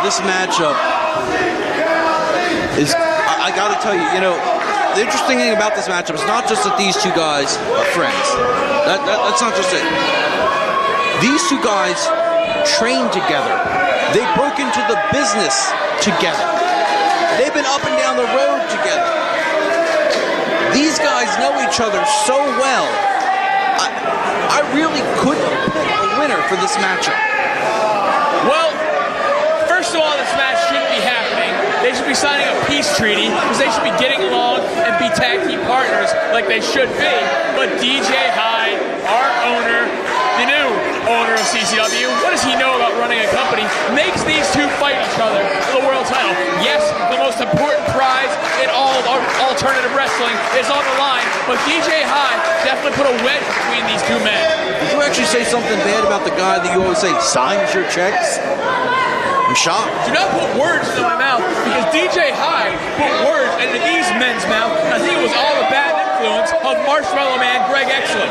this matchup is, I gotta tell you, the interesting thing about this matchup is not just that these two guys are friends. That's not just it. These two guys trained together. They broke into the business together. They've been up and down the road together. These guys know each other so well. I really couldn't pick a winner for this matchup. Well, first of all, this match shouldn't be happening. They should be signing a peace treaty because they should be getting along and be tag team partners like they should be. But DJ Hyde, our owner, the new owner of CCW, what does he know about running a company? Makes these two fight each other for the world title. Yes, the most important prize in all of alternative wrestling is on the line, but DJ Hyde definitely put a wedge between these two men. Did you actually say something bad about the guy that you always say signs your checks? I'm shocked. Do not put words into my mouth, because DJ Hyde put words into these men's mouth. I think it was all the bad influence of Marshmallow Man Greg Exlin.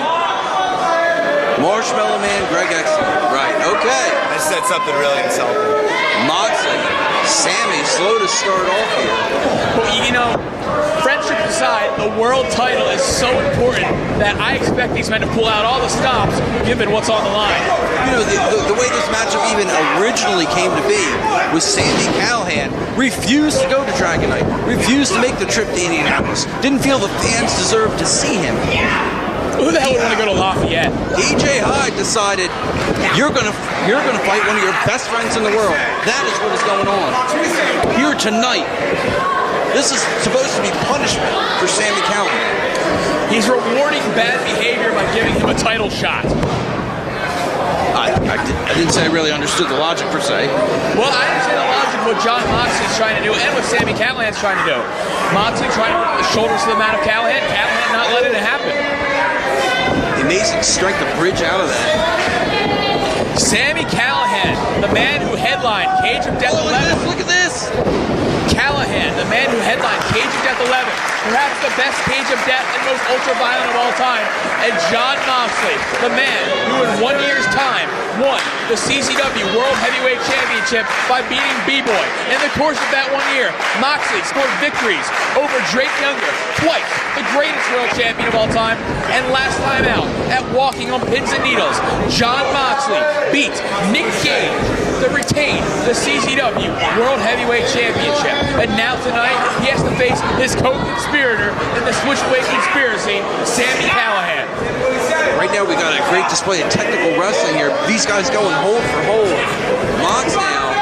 Marshmallow Man Greg Exlin. Right, okay. I said something really insulting. Moxley, Sami, slow to start off here. But friendship aside, the world title is so important that I expect these men to pull out all the stops given what's on the line. The way this matchup even originally came to be was Sami Callihan refused to go to Dragon Night, refused to make the trip to Indianapolis, didn't feel the fans deserved to see him. Who the hell would want to go to Lafayette? DJ Hyde decided, you're gonna fight one of your best friends in the world. That is what is going on here tonight. This is supposed to be punishment for Sami Callihan. He's rewarding bad behavior by giving him a title shot. I didn't say I really understood the logic per se. Well, I understand the logic of what John Moxley's trying to do and what Sami Callihan's trying to do. Moxley trying to put the shoulders to the man of Callihan, Callihan not letting it happen. The amazing strength to bridge out of that. Sami Callihan, the man who headlined Cage of Death 11. Look at this! Callihan, the man who headlined Cage of Death 11, perhaps the best Cage of Death and most ultra-violent of all time, and John Moxley, the man who in 1 year's time won the CCW World Heavyweight Championship by beating B-Boy. In the course of that 1 year, Moxley scored victories over Drake Younger, twice the greatest world champion of all time, and last time out at Walking on Pins and Needles, John Moxley beat Nick Gage to retain the CCW World Heavyweight Championship. And now tonight, he has to face his co-conspirator in the Switchblade Conspiracy, Sami Callihan. Right now, we got a great display of technical wrestling here. These guys going hold for hold. Mox now,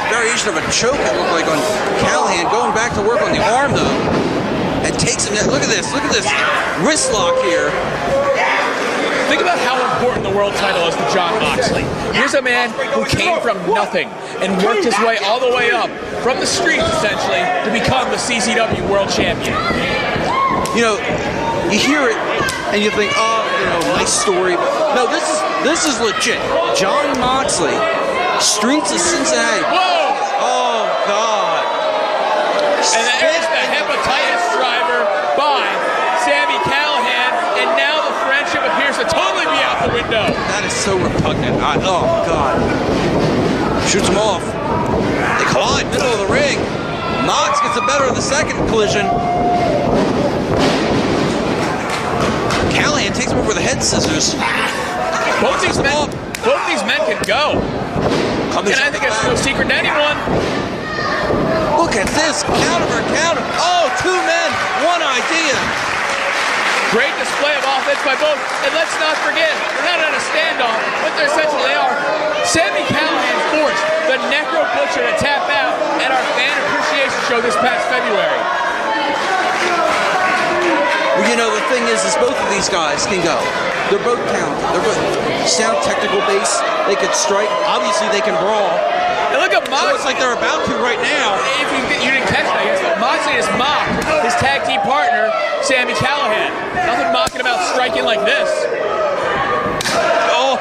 variation of a choke it looked like on Callihan, going back to work on the arm though, and takes him. Look at this wrist lock here. Think about how important the world title is to John Moxley. Here's a man who came from nothing and worked his way all the way up from the streets, essentially, to become the CCW World Champion. You hear it and you think, nice story. No, this is legit. John Moxley, streets of Cincinnati. Whoa! Oh God! And there's the hepatitis driver by Sami Callihan, and now the friendship appears to totally be out the window. That is so repugnant. Oh God! Shoots him off. They collide, middle of the ring. Mox gets the better of the second collision. Callihan takes him over the head scissors. Both these men can go. And I think it's no secret to anyone. Look at this, counter. Oh, two men, one idea. Great display of offense by both. And let's not forget, they're not on a standoff, but they're essentially they are. Sami Callihan forced the Necro Butcher to tap out at our fan appreciation show this past February. Well, the thing is both of these guys can go. They're both talented. They're both sound technical base. They could strike. Obviously, they can brawl. And look at Moxley. So it's like they're about to right now. If you didn't catch that, yes, but Moxley has mocked his tag team partner, Sami Callihan. Nothing mocking about striking like this. Oh.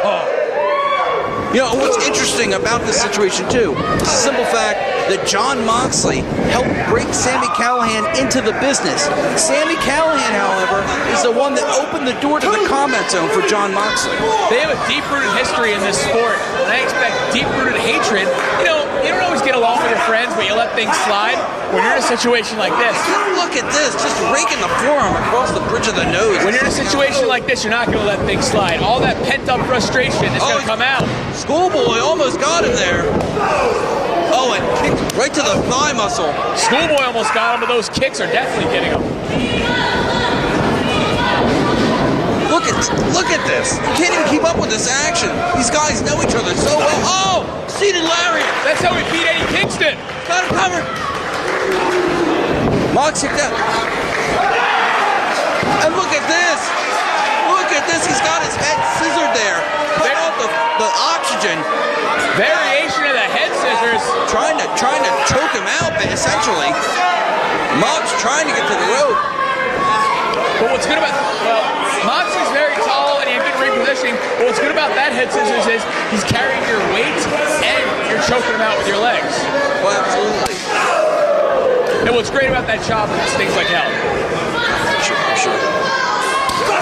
What's interesting about this situation, too, is the simple fact that Jon Moxley helped bring Sami Callihan into the business. Sami Callihan, however, is the one that opened the door to the combat zone for Jon Moxley. They have a deep-rooted history in this sport, and I expect deep-rooted hatred. You know, you don't always get along with your friends, but you let things slide. When you're in a situation like this, look at this, just raking the forearm across the bridge of the nose. When you're in a situation like this, you're not going to let things slide. All that pent-up frustration is going to come out. Schoolboy almost got him there. Oh, and kicked right to the thigh muscle. Schoolboy almost got him, but those kicks are definitely getting him. Look at this. You can't even keep up with this action. These guys know each other so well. Oh, seated lariat. That's how we beat Eddie Kingston. Got him covered. Mox kicked out. And look at this. Look at this. He's got his head scissored there. Cut off the oxygen. Variation of the head scissors. Trying to choke him out, essentially. Mox trying to get to the rope. But what's good about, well, Moxley's very tall and he had good repositioning, but what's good about that head scissors is he's carrying your weight and you're choking him out with your legs. Well, absolutely. And what's great about that chop is it stings like hell. Sure.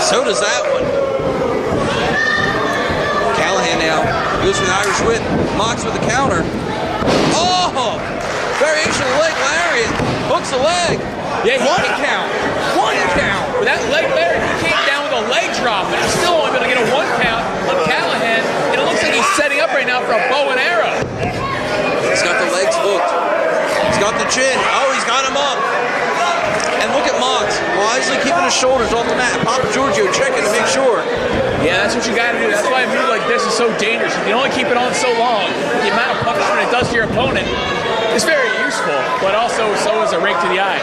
So does that one. Callihan now goes for the Irish whip. Mox with the counter. Oh! Variation of the leg lariat. Hooks the leg. Yeah, One count. With that leg there, he came down with a leg drop, but he's still only going to get a 1 count on Callihan, and it looks like he's setting up right now for a bow and arrow. He's got the legs hooked. He's got the chin. Oh, he's got him up. And look at Mox, wisely keeping his shoulders off the mat. Papa Giorgio checking to make sure. Yeah, that's what you got to do. That's why a move like this is so dangerous. You can only keep it on so long. The amount of punishment it does to your opponent is very useful, but also so is a rake to the eyes.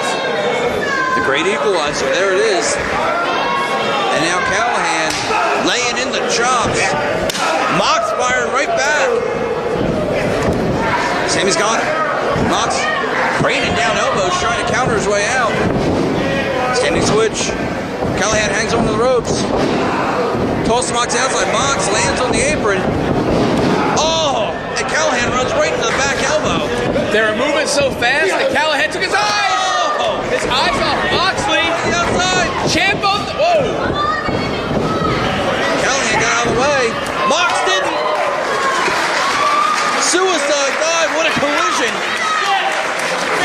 The great equalizer, there it is. And now Callihan laying in the chops. Mox firing right back. Sami's got it. Mox raining down elbows, trying to counter his way out. Standing switch. Callihan hangs onto the ropes. Tosses Mox outside. Mox lands on the apron. Oh! And Callihan runs right into the back elbow. They were moving so fast that Callihan took his eyes! Oh! His eyes off Moxley! The outside! Ciampa! Whoa! Callihan got out of the way. Mox didn't! Suicide dive, what a collision!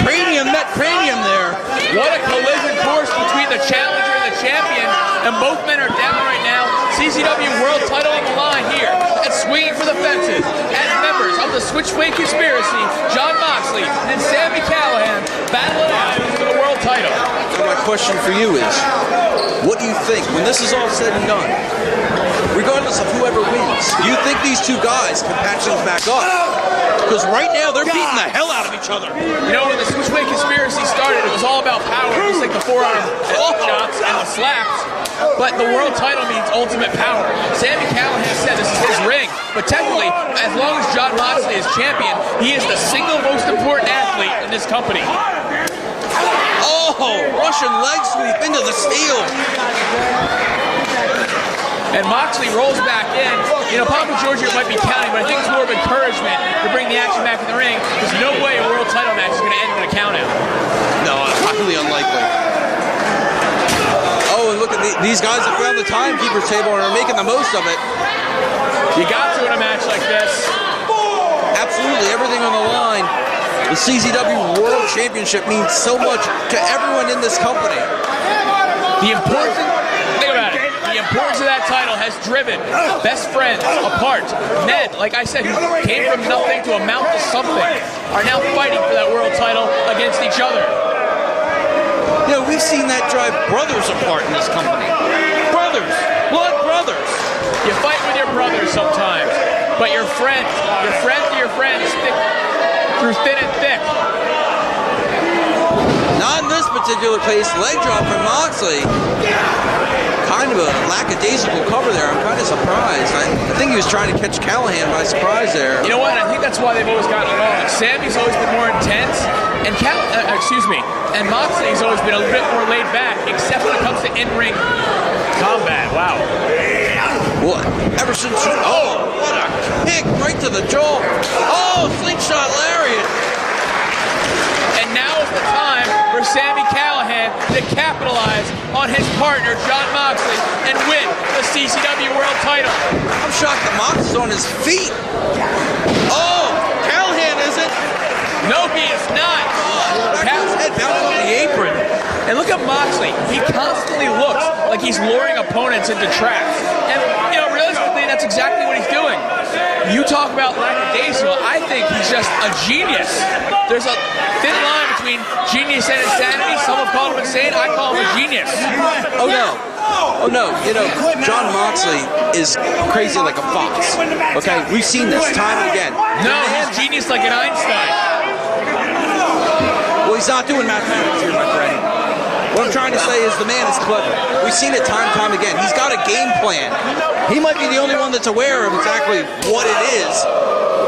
Cranium met cranium there. What a collision course between the challenger and the champion, and both men are down right now. CZW World Title on the line here at Swinging for the Fences. As members of the Switchblade Conspiracy, Jon Moxley and Sami Callihan battle it out for the World Title. So my question for you is, what do you think when this is all said and done? Regardless of whoever wins, do you think these two guys can patch things back up? Because right now they're beating the hell out of each other. You know, when the Switchblade Conspiracy started, it was all about power, just like the forearm shots and the slaps. But the world title means ultimate power. Sami Callihan said this is his ring, but technically, as long as Jon Moxley is champion, he is the single most important athlete in this company. Oh, Russian leg sweep into the steel. And Moxley rolls back in. You know, Papa Giorgio might be counting, but I think it's more of encouragement to bring the action back in the ring. There's no way a world title match is going to end with a count out. No, highly unlikely. Oh, and look at these guys have found the timekeeper's table and are making the most of it. You got to in a match like this. Absolutely, everything on the line. The CZW World Championship means so much to everyone in this company. The importance of that title has driven best friends apart. Men, like I said, who came from nothing to amount to something, are now fighting for that world title against each other. You know, we've seen that drive brothers apart in this company. Brothers, blood brothers. You fight with your brothers sometimes, but your friends to your friends stick through thin and thick. Not in this particular case. Leg drop from Moxley. Kind of a lackadaisical cover there. I'm kind of surprised. I think he was trying to catch Callihan by surprise there. You know what? I think that's why they've always gotten along. Sami's always been more intense, and and Moxley's always been a little bit more laid back, except when it comes to in-ring combat. Wow. What? Ever since what a kick right to the jaw. Oh, slingshot lariat. And now is the time for Sami Callihan to capitalize on his partner, Jon Moxley, and win the CCW World title. I'm shocked that Mox is on his feet. Oh, Callihan isn't. No, he is not. His head bounced on the apron. And look at Moxley. He constantly looks like he's luring opponents into traps. And, you know, realistically, that's exactly what he's doing. You talk about lackadaisical, I think he's just a genius. There's a thin line between genius and insanity. Some have called him insane. I call him a genius. Oh, no. Oh, no. You know, Jon Moxley is crazy like a fox. Okay? We've seen this time and again. No, he's genius like an Einstein. Well, he's not doing mathematics here, my friend. What I'm trying to say is the man is clever. We've seen it time and time again. He's got a game plan. He might be the only one that's aware of exactly what it is,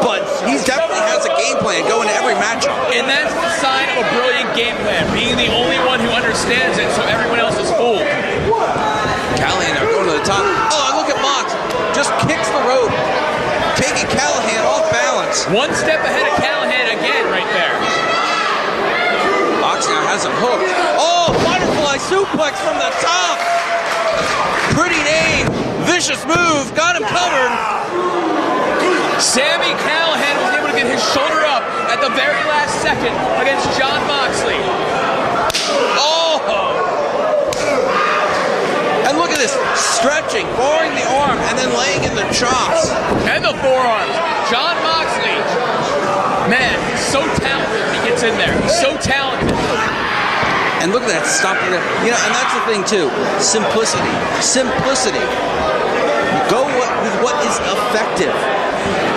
but he definitely has a game plan going to every matchup. And that's the sign of a brilliant game plan, being the only one who understands it so everyone else is fooled. Callihan now going to the top. Oh, look at Mox. Just kicks the rope, taking Callihan off balance. One step ahead of Callihan again right there. Mox now has him hooked. Oh, butterfly suplex from the top. Pretty name. Vicious move. Got him covered. Sami Callihan was able to get his shoulder up at the very last second against Jon Moxley. Oh! And look at this. Stretching, barring the arm, and then laying in the chops. And the forearms. Jon Moxley. Man, he's so talented when he gets in there. He's so talented. And look at that, stopping there. You know, and that's the thing too. Simplicity. Simplicity. Go with what is effective.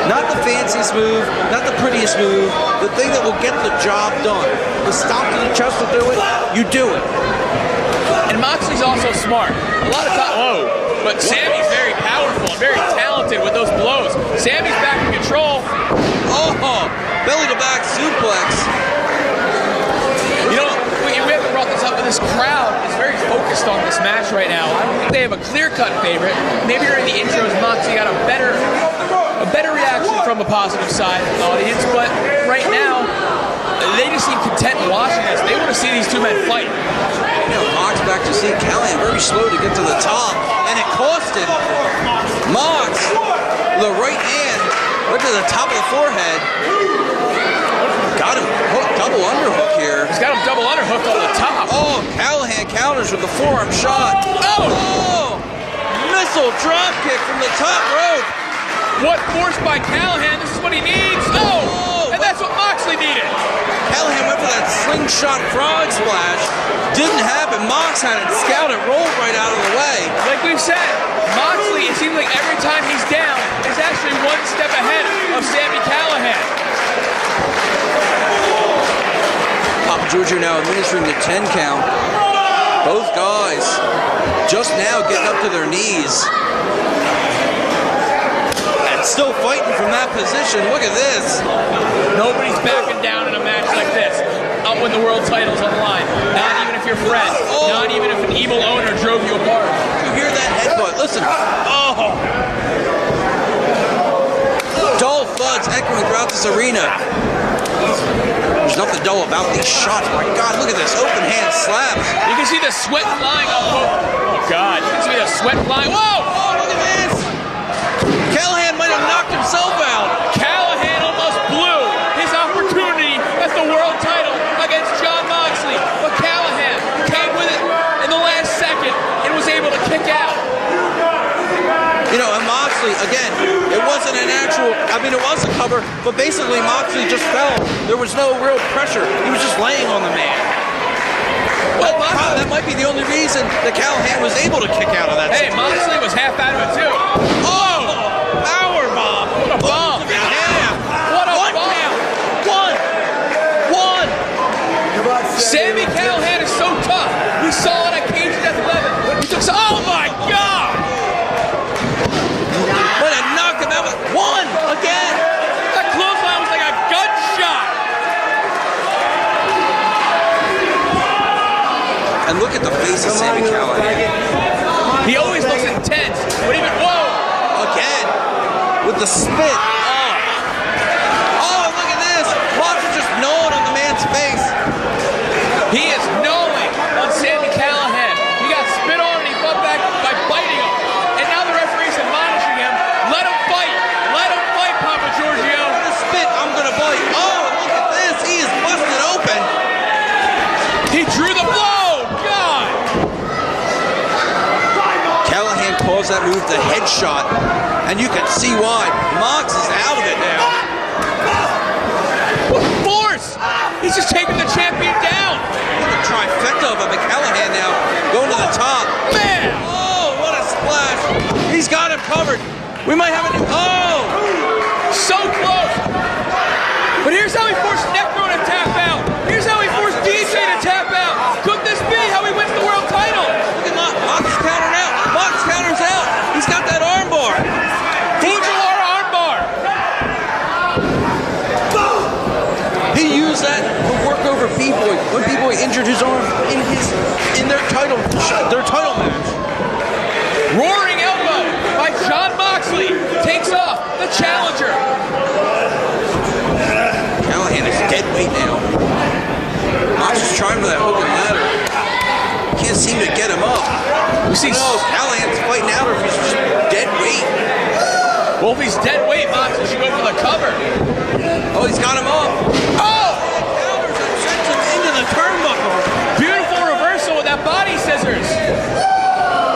Not the fanciest move, not the prettiest move, the thing that will get the job done. The stop to the chest will do it, you do it. And Moxley's also smart. A lot of time, but Sami's very powerful and very talented with those blows. Sami's back in control. Oh, belly to back suplex. You know, we haven't brought this up, but this crowd is very focused on this match right now. I don't think they have a clear-cut favorite. Maybe during the intros, Moxley got a better reaction from a positive side of the audience, but right now, they just seem content watching this. They want to see these two men fight. You know, Mox back to see Callihan very slow to get to the top, and it cost him. Mox, the right hand, right to the top of the forehead. Got him hooked, double underhook here. He's got him double underhooked on the top. Oh, Callihan counters with the forearm shot. Oh! Missile drop kick from the top rope. What forced by Callihan? This is what he needs. Oh! And that's what Moxley needed. Callihan went for that slingshot frog splash. Didn't happen. Mox had it scouted, rolled right out of the way. Like we've said, Moxley, it seems like every time he's down, is actually one step ahead of Sami Callihan. Papa Giorgio now administering the 10 count. Both guys just now getting up to their knees. And still fighting from that position. Look at this. Nobody's backing down in a match like this. Up when the world title's on the line. Not even if you're friends. Not even if an evil owner drove you apart. You hear that headbutt? Listen. Oh! Dull thuds echoing throughout this arena. There's nothing dull about these shots. My God, look at this. Open hand slaps. You can see the sweat flying off both. Oh, God. You can see the sweat flying. Whoa! Oh, look at this. Callihan might have knocked himself out. Callihan almost blew his opportunity at the world title against Jon Moxley. But Callihan came with it in the last second and was able to kick out. You know, and Moxley, again, it wasn't an actual, it was a cover, but basically Moxley just fell. There was no real pressure. He was just laying on the man. Well, that might be the only reason that Callihan was able to kick out of that situation. Moxley was half out of it, too. Oh! Power bomb! What a bomb! What a bomb! One! Sami Callihan is so tough. We saw it at Cage of Death 11. He took so, oh my God! But it knocked him out with one again! That clothesline was like a gunshot! And look at the face of Sami Callihan. He always looks intense, but even, whoa! Again, with the spit. Oh, look at this. Moxley just gnawed on the man's face. that move, the headshot, and you can see why. Mox is out of it now. What force! He's just taking the champion down. What a trifecta of a Callihan now, going to the top. Man! Oh, what a splash! He's got him covered. We might have a new. Oh! So close! But here's how he forced Necro to tap out. Here's how he forced DJ to tap out. Could this be how he wins the world title? Look at Mox. Mox is countering out. Mox counters out. He's got that arm bar. Fujiwara arm bar. He used that to work over B-Boy when B-Boy injured his arm in their title match. Roaring elbow by Jon Moxley takes off the challenger. Callihan is dead weight now. Mox is trying for that hook and ladder. Can't seem to get him up. We see Callihan's fighting out, or if he's just dead weight. Well, if he's dead weight, Moxley should go for the cover. Oh, he's got him up. Oh! Counters and sends him into the turnbuckle. Beautiful reversal with that body scissors.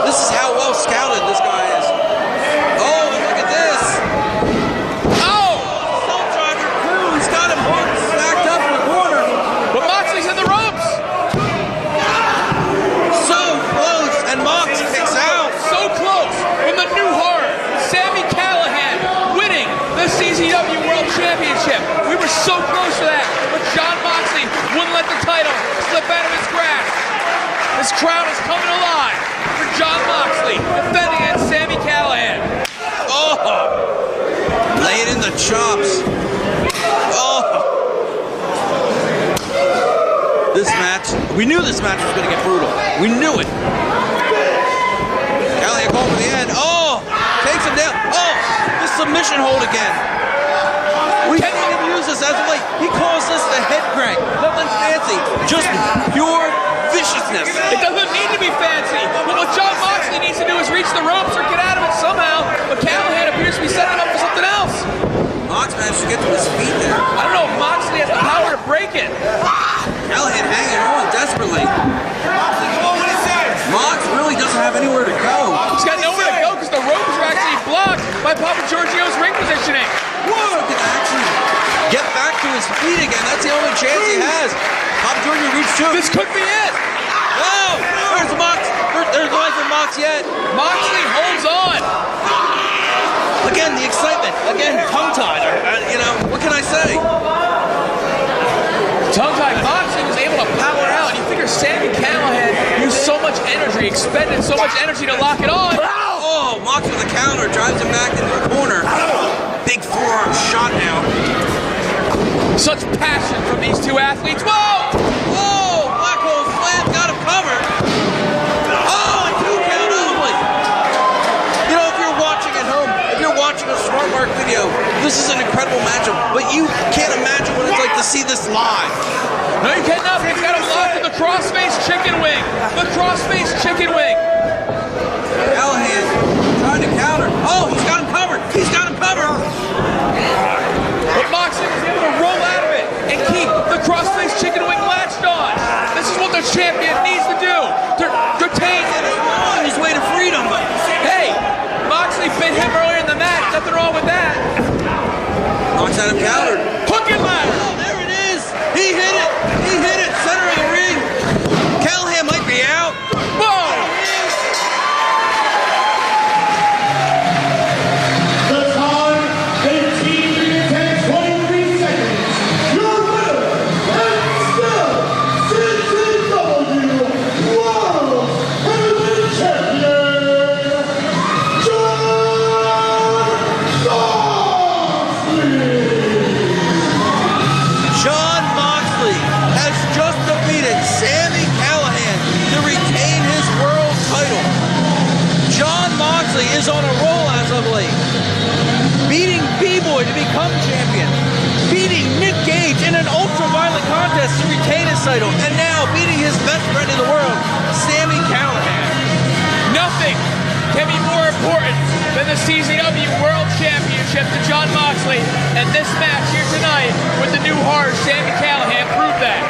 This is how well scouted this guy is. Oh, and look at this. Oh! Soul driver crew. He's got him hooked, stacked up in the corner. But Moxley's in the ropes. So close, and Mox kicks out. So close from the new horror, Sami Callihan winning the CZW World Championship. We were so close to that, but Jon Moxley wouldn't let the title slip out of his grasp. This crowd is coming alive for Jon Moxley defending against Sami Callihan. Oh, laying in the chops. Oh, this match. We knew this match was going to get brutal. We knew it. Callihan going for the end. Oh, takes him down. Oh, the submission hold again. We can't even use this as of late. He calls this the head crank. Nothing fancy. Just pure viciousness. It doesn't need to be fancy, but what Jon Moxley needs to do is reach the ropes or get out of it somehow, but Callihan appears to be setting him up for something else. Mox managed to get to his feet there. I don't know if Moxley has the power to break it. Callihan hanging on desperately. Mox really doesn't have anywhere to go. He's got nowhere to go because the ropes are actually blocked by Papa Giorgio's ring positioning. Whoa! He can actually get back to his feet again. That's the only chance he has. Papa Giorgio reached to him. This could be it. Whoa! There's Mox. There's the life of Mox yet. Moxley holds on. Again, the excitement. Again, tongue-tied. You know, what can I say? Tongue-tied Moxley was able to power out. And you figure Sami Callihan used so much energy, expended so much energy to lock it on. Oh, Mox with a counter drives him back into the corner. Big forearm shot now. Such passion from these two athletes. Whoa! Whoa! Black hole slam, got him covered. Oh, and 2 count only. You know, if you're watching at home, if you're watching a Smart Mark video, this is an incredible matchup. But you can't imagine what it's like to see this live. No, you cannot. He's got him locked with the crossface chicken wing. The crossface chicken wing. Callihan trying to counter. Oh, he's got him covered. He's got him covered. But Moxley was able to roll out of it and keep the crossface chicken wing latched on. This is what the champion needs to do to retain On his way to freedom. Hey, Moxley bit him earlier in the match. Nothing wrong with that. Mox had him countered. Hook and ladder. Oh, there it is. He hit it. He hit it. Center of the ring. Callihan might be out. Whoa! The time, 18 minutes and 23 seconds. Your winner, and still CZW World Heavyweight Champion, Jon Moxley has just defeated Sami Callihan to retain his world title. Jon Moxley is on a roll as of late, beating B-Boy to become champion, beating Nick Gage in an ultra-violent contest to retain his title, and now beating his best friend in the world, Sami Callihan. Nothing can be more important than the CZW World Championship to Jon Moxley, and this match here tonight with the new horror, Sami Callihan, proved that.